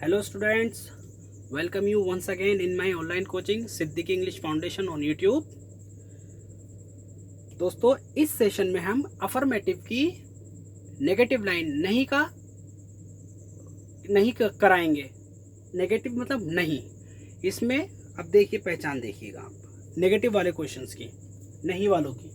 Hello students, welcome you once again in my online coaching Siddiqui English foundation on YouTube. दोस्तों, इस session में हम affirmative की negative line नहीं कराएंगे। नेगेटिव मतलब नहीं। इसमें अब देखिए, पहचान देखिएगा आप नेगेटिव वाले क्वेश्चंस की, नहीं वालों की।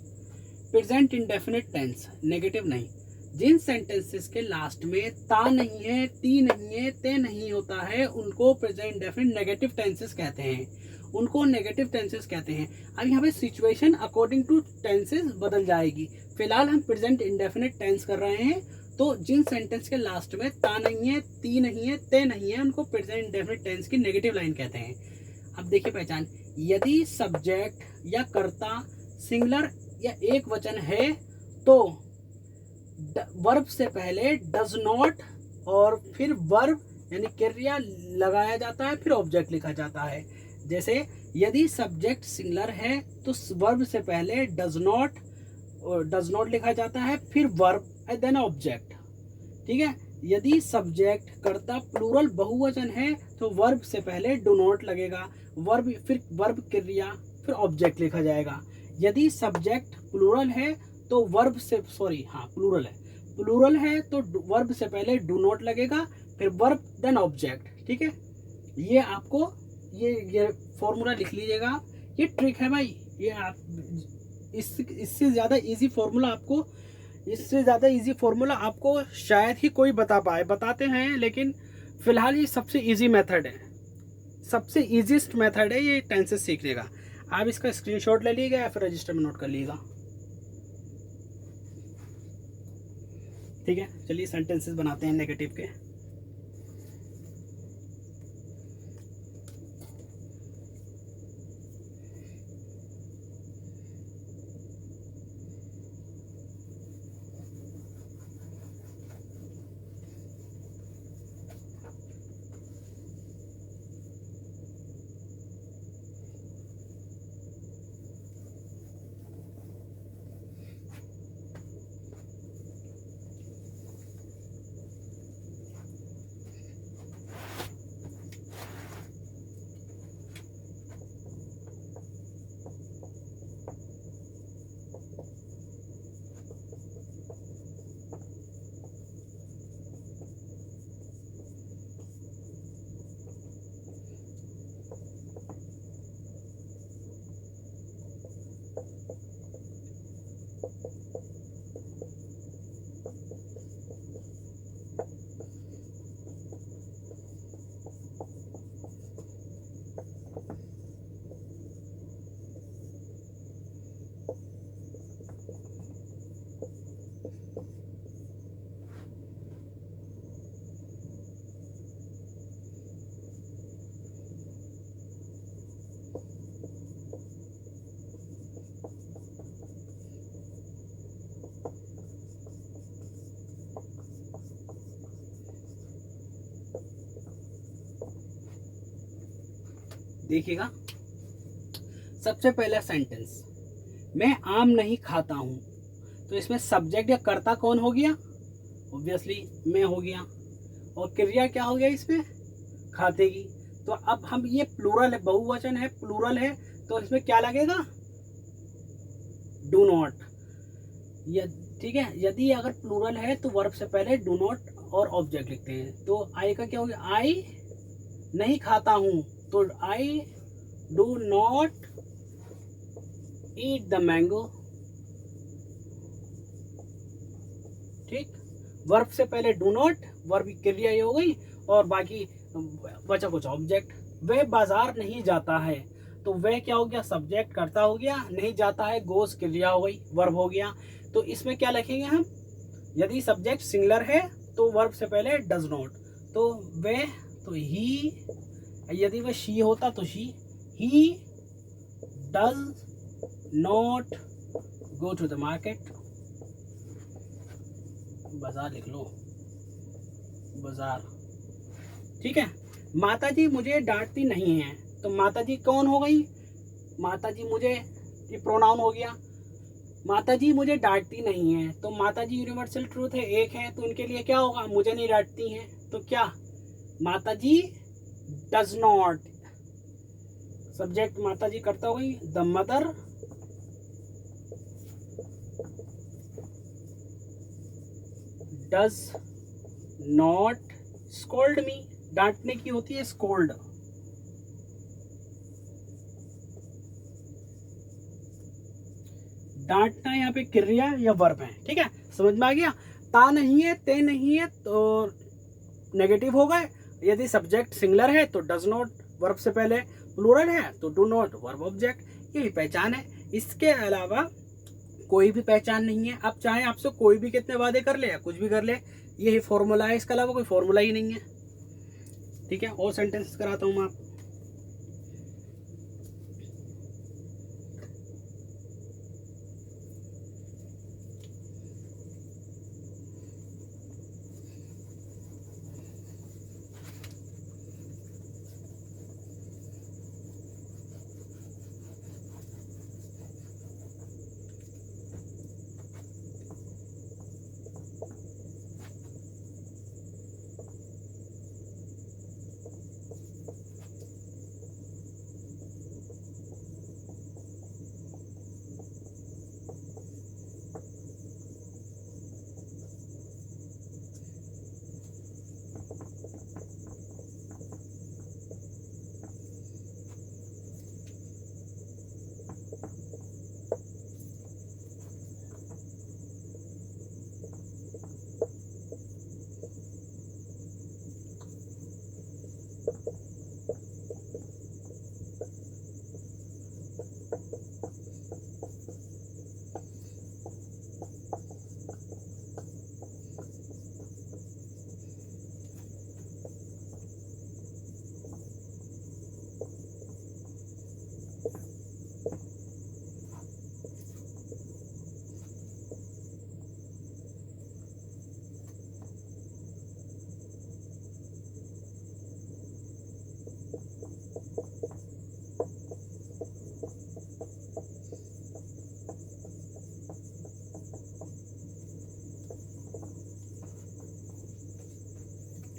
प्रेजेंट इंडेफिनिट टेंस नेगेटिव नहीं। जिन सेंटेंसेस के लास्ट में ता नहीं है, ती नहीं है, ते नहीं होता है, उनको प्रेजेंट इंडेफिनिट नेगेटिव टेंसेस कहते हैं। उनको नेगेटिव टेंसेस कहते हैं। अब यहाँ पे सिचुएशन अकॉर्डिंग टू टेंसेस बदल जाएगी। फिलहाल हम प्रेजेंट इंडेफिनिट टेंस कर रहे हैं, तो जिन सेंटेंस के लास्ट में ता नहीं है, ती नहीं है, ते नहीं है, उनको प्रेजेंट इंडेफिनिट टेंस की नेगेटिव लाइन कहते हैं। अब देखिए पहचान, यदि सब्जेक्ट या कर्ता सिंगुलर या एक वचन है तो वर्ब से पहले डज नॉट और फिर वर्ब यानी क्रिया लगाया जाता है, फिर ऑब्जेक्ट लिखा जाता है। जैसे यदि सब्जेक्ट सिंगुलर है तो वर्ब से पहले डज नॉट लिखा जाता है, फिर वर्ब एंड देन ऑब्जेक्ट। ठीक है। यदि सब्जेक्ट कर्ता प्लूरल बहुवचन है तो वर्ब से पहले डू नॉट लगेगा, वर्ब फिर वर्ब क्रिया फिर ऑब्जेक्ट लिखा जाएगा। यदि सब्जेक्ट प्लूरल है तो वर्ब से प्लूरल है तो वर्ब से पहले डू नॉट लगेगा, फिर वर्ब देन ऑब्जेक्ट। ठीक है। ये आपको ये फॉर्मूला लिख लीजिएगा। ये ट्रिक है भाई। ये आप इससे ज़्यादा इजी फॉर्मूला आपको शायद ही कोई बता पाए। बताते हैं लेकिन फिलहाल ये सबसे इजी मेथड है, सबसे इजीस्ट मेथड है ये टेंसेस सीखने का। आप इसका स्क्रीनशॉट ले लीजिएगा या फिर रजिस्टर में नोट कर लीजिएगा। ठीक है, चलिए सेंटेंसेस बनाते हैं नेगेटिव के। देखिएगा, सबसे पहला सेंटेंस, मैं आम नहीं खाता हूं। तो इसमें सब्जेक्ट या कर्ता कौन हो गया? ऑब्वियसली मैं हो गया। और क्रिया क्या हो गया इसमें? खाते की। तो अब हम ये प्लूरल है, बहुवचन है, प्लूरल है, तो इसमें क्या लगेगा? Do not. ठीक है। यदि अगर प्लूरल है तो वर्ब से पहले डू नॉट और ऑब्जेक्ट लिखते हैं। तो आई का क्या हो गया? आई नहीं खाता हूं, तो I do not eat the mango. ठीक। वर्ब से पहले डू नॉट, वर्ब की क्रिया ये हो गई, और बाकी बचा कुछ ऑब्जेक्ट। वह बाजार नहीं जाता है, तो वह क्या हो गया? सब्जेक्ट कर्ता हो गया, नहीं जाता है गोस क्रिया हो गई, वर्ब हो गया। तो इसमें क्या लिखेंगे हम? यदि सब्जेक्ट सिंगुलर है तो वर्ब से पहले डज नॉट, तो वह, तो ही। यदि वह शी होता तो she. He does not go to the market. बाजार लिख लो, बाजार। ठीक है। माता जी मुझे डांटती नहीं है, तो माता जी कौन हो गई? माता जी मुझे, ये प्रोनाउन हो गया। माता जी मुझे डांटती नहीं है, तो माता जी यूनिवर्सल ट्रूथ है, एक है, तो उनके लिए क्या होगा? मुझे नहीं डांटती हैं, तो क्या? माताजी डज नॉट, सब्जेक्ट माताजी करता हुई, the mother does not scold me, डांटने की होती है स्कोल्ड। डांटना यहाँ पे क्रिया या वर्ब है, ठीक है, समझ में आ गया। ता नहीं है, ते नहीं है तो नेगेटिव हो गए। यदि सब्जेक्ट सिंगुलर है तो डज नॉट वर्ब से पहले, प्लूरल है तो डू नॉट वर्ब ऑब्जेक्ट। यही पहचान है, इसके अलावा कोई भी पहचान नहीं है। अब चाहे आपसे कोई भी कितने वादे कर ले या कुछ भी कर ले, यही फॉर्मूला है, इसके अलावा कोई फॉर्मूला ही नहीं है, ठीक है। और सेंटेंस कराता हूँ मैं आपको।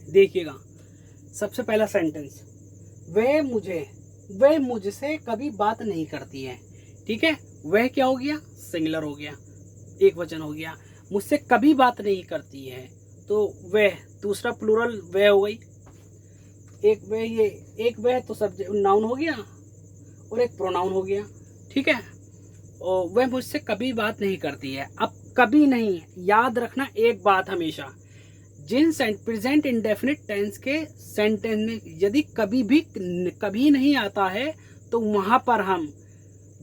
देखिएगा, सबसे पहला सेंटेंस, वह मुझसे कभी बात नहीं करती है, ठीक है। वह क्या हो गया, सिंगुलर हो गया, एक वचन हो गया। मुझसे कभी बात नहीं करती है तो वह, दूसरा प्लूरल वह हो गई। एक वह, ये एक वह तो सब्जेक्ट नाउन हो गया और एक प्रोनाउन हो गया, ठीक है। और वह मुझसे कभी बात नहीं करती है। अब कभी नहीं, याद रखना एक बात हमेशा, जिन प्रेजेंट इंडेफिनिट टेंस के सेंटेंस में यदि कभी नहीं आता है तो वहां पर हम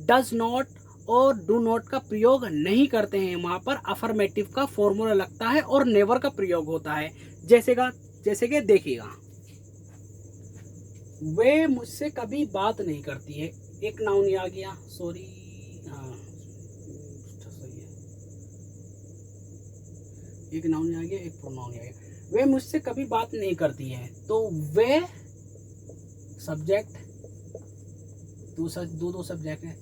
डज नॉट और डू नॉट का प्रयोग नहीं करते हैं, वहां पर अफर्मेटिव का फॉर्मूला लगता है और नेवर का प्रयोग होता है। जैसे कि देखिएगा, वे मुझसे कभी बात नहीं करती है, एक नाउन आ गया, सॉरी, हाँ सही है, एक नाउन आ गया, एक प्रोनाउन आ गया। वे मुझसे कभी बात नहीं करती है तो वे सब्जेक्ट, दो सब्जेक्ट है,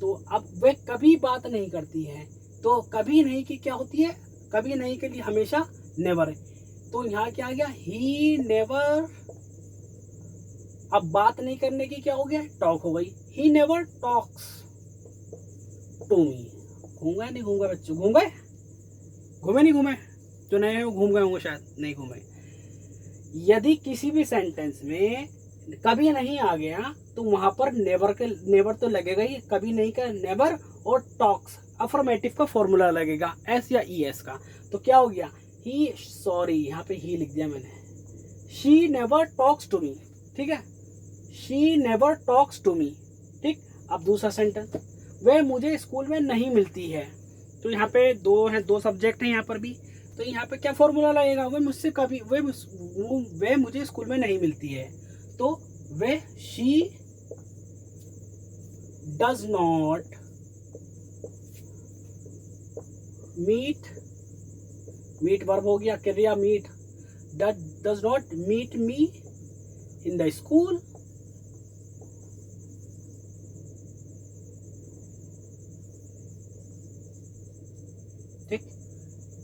तो अब वे कभी बात नहीं करती है, तो कभी नहीं की क्या होती है, कभी नहीं के लिए हमेशा नेवर है। तो यहाँ क्या आ गया, ही नेवर, अब बात नहीं करने की क्या हो गया, टॉक हो गई। He never talks to me. घूम गए नहीं घूम गए बच्चों, घूम गए, घूमे नहीं घूमे, जो नए हैं वो घूम गए होंगे, शायद नहीं घूमे। यदि किसी भी सेंटेंस में कभी नहीं आ गया तो वहां पर नेवर तो लगेगा ही, कभी नहीं का नेवर, और टॉक्स अफर्मेटिव का फॉर्मूला लगेगा, एस या ई एस का। तो क्या हो गया, ही, सॉरी यहाँ पे ही लिख दिया मैंने, she never talks to me, ठीक है, she never talks to me, ठीक। अब दूसरा सेंटेंस, वह मुझे स्कूल में नहीं मिलती है, तो यहाँ पे दो सब्जेक्ट हैं यहाँ पर भी, तो यहाँ पे क्या फॉर्मूला लगेगा, वह मुझे स्कूल में नहीं मिलती है, तो वह she does not meet verb हो गया, क्रिया meet, does not meet me in the school, ठीक।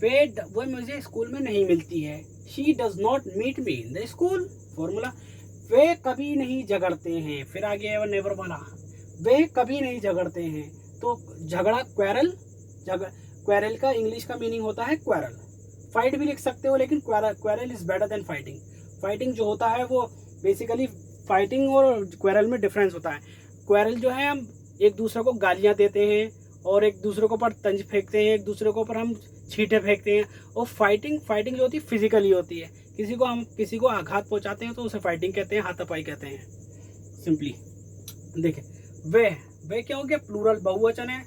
वह मुझे स्कूल में नहीं मिलती है, she does not meet me in the school, formula, वे कभी नहीं झगड़ते हैं। फिर आगे है नेवर वाला, वे कभी नहीं झगड़ते हैं। तो झगड़ा क्वेरल, क्वेरल का इंग्लिश का मीनिंग होता है क्वेरल। फाइट भी लिख सकते हो, लेकिन quarrel is better than fighting. Fighting जो होता है वो बेसिकली, फाइटिंग और क्वेरल में डिफरेंस होता है। क्वेरल जो है हम एक दूसरे को गालियाँ देते हैं और एक दूसरे के ऊपर तंज फेंकते हैं, एक दूसरे के ऊपर हम छींटे फेंकते हैं। और फाइटिंग जो होती है फिजिकली होती है। किसी को आघात पहुंचाते हैं तो उसे फाइटिंग कहते हैं, हाथापाई कहते हैं सिंपली। देखिए वे क्या हो गया, प्लूरल बहुवचन है,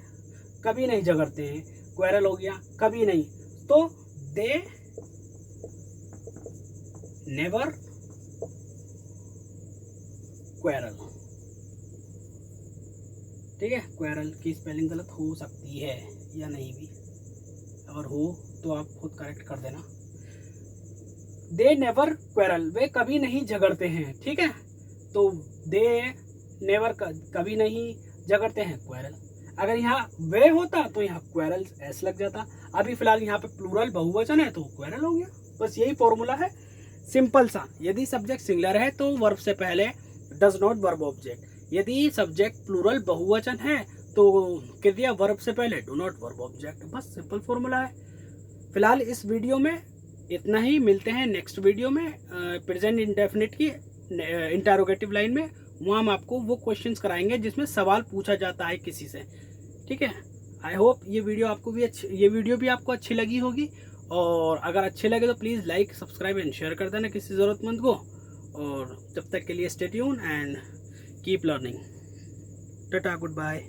कभी नहीं झगड़ते हैं। क्वेरल हो गया कभी नहीं, तो दे नेवर क्वेरल। ठीक है, क्वेरल की स्पेलिंग गलत हो सकती है या नहीं भी, अगर हो तो आप खुद करेक्ट कर देना। दे नेवर क्वेरल, वे कभी नहीं झगड़ते हैं। ठीक है, तो दे नेवर कभी नहीं झगड़ते हैं, क्वेरल। अगर यहाँ वे होता तो यहाँ क्वेरल एस लग जाता। अभी फिलहाल यहाँ पे प्लूरल बहुवचन है तो क्वेरल हो गया। बस यही फॉर्मूला है, सिंपल सा। यदि सब्जेक्ट सिंगुलर है तो वर्ब से पहले डज नॉट वर्ब ऑब्जेक्ट, यदि सब्जेक्ट प्लूरल बहुवचन है तो क्रिया वर्ब से पहले डू नॉट वर्ब ऑब्जेक्ट। बस सिंपल फॉर्मूला है। फिलहाल इस वीडियो में इतना ही, मिलते हैं नेक्स्ट वीडियो में प्रेजेंट इंडेफिनिट की इंटरोगेटिव लाइन में। वहाँ हम आपको वो क्वेश्चंस कराएंगे जिसमें सवाल पूछा जाता है किसी से। ठीक है, आई होप ये वीडियो भी आपको अच्छी लगी होगी। और अगर अच्छे लगे तो please like, subscribe and share कर देना किसी ज़रूरतमंद को। और तब तक के लिए stay tune and keep learning. Tata, good bye.